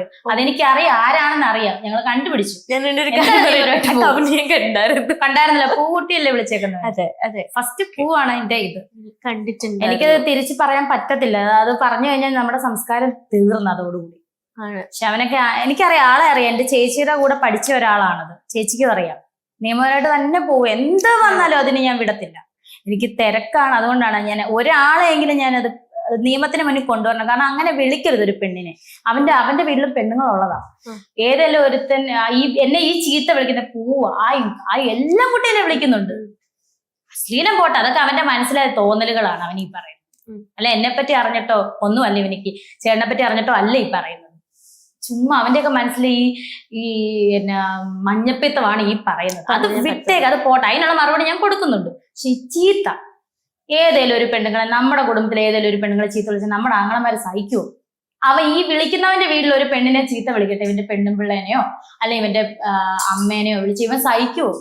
അവര്. അതെനിക്ക് അറിയാം, ആരാണെന്ന് അറിയാം, ഞങ്ങൾ കണ്ടുപിടിച്ചു. ഞാൻ കണ്ടായിരുന്നല്ലോ, പൂക്കുട്ടിയല്ലേ വിളിച്ചേക്കുന്നത്. അതെ അതെ, ഫസ്റ്റ് പൂവാണ് എന്റെ ഇത്. കണ്ടിട്ടുണ്ട്. എനിക്കത് തിരിച്ചു പറയാൻ പറ്റത്തില്ല. അത് പറഞ്ഞു കഴിഞ്ഞാൽ നമ്മുടെ സംസ്കാരം തീർന്നു അതോടുകൂടി. പക്ഷെ അവനൊക്കെ എനിക്കറിയാം, ആളെ അറിയാം. എന്റെ ചേച്ചിയുടെ കൂടെ പഠിച്ച ഒരാളാണത്. ചേച്ചിക്കും അറിയാം. നിയമപരമായിട്ട് തന്നെ പോകും. എന്ത് വന്നാലും അതിന് ഞാൻ വിടത്തില്ല. എനിക്ക് തിരക്കാണ്, അതുകൊണ്ടാണ് ഞാൻ ഒരാളെങ്കിലും ഞാനത് നിയമത്തിന് മുന്നിൽ കൊണ്ടുവരണം. കാരണം അങ്ങനെ വിളിക്കരുത് ഒരു പെണ്ണിനെ. അവന്റെ വീട്ടിലും പെണ്ണുങ്ങളുള്ളതാ. ഏതെല്ലാം ഒരുത്തൻ എന്നെ ഈ ചീത്ത വിളിക്കുന്ന പൂവ് ആ എല്ലാം കുട്ടിയെ വിളിക്കുന്നുണ്ട്. അശ്ലീലം പോട്ടെ, അതൊക്കെ അവന്റെ മനസ്സിലായ തോന്നലുകളാണ് അവൻ ഈ പറയുന്നത്. അല്ല എന്നെ പറ്റി അറിഞ്ഞിട്ടോ ഒന്നുമല്ല ഇവനിക്ക്, ചേട്ടനെ പറ്റി അറിഞ്ഞിട്ടോ അല്ല ഈ പറയുന്നത്. ചുമ്മാ അവന്റെയൊക്കെ മനസ്സിൽ ഈ മഞ്ഞപ്പിത്തമാണ് ഈ പറയുന്നത്. അത് വിട്ടേക്ക്, അത് പോട്ടെ, അതിനുള്ള മറുപടി ഞാൻ കൊടുക്കുന്നുണ്ട്. പക്ഷെ ഈ ചീത്ത ഏതേലും ഒരു പെണ്ണുങ്ങളെ, നമ്മുടെ കുടുംബത്തിൽ ഏതേലും ഒരു പെണ്ണുങ്ങളെ ചീത്ത വിളിച്ചാൽ നമ്മുടെ ആങ്ങളമാര് സഹിക്കുമോ? ഈ വിളിക്കുന്നവന്റെ വീട്ടിൽ ഒരു പെണ്ണിനെ ചീത്ത വിളിക്കട്ടെ, ഇവന്റെ പെണ്ണും പിള്ളേനെയോ അല്ലെ ഇവന്റെ അമ്മേനെയോ വിളിച്ച് ഇവൻ സഹിക്കുമോ?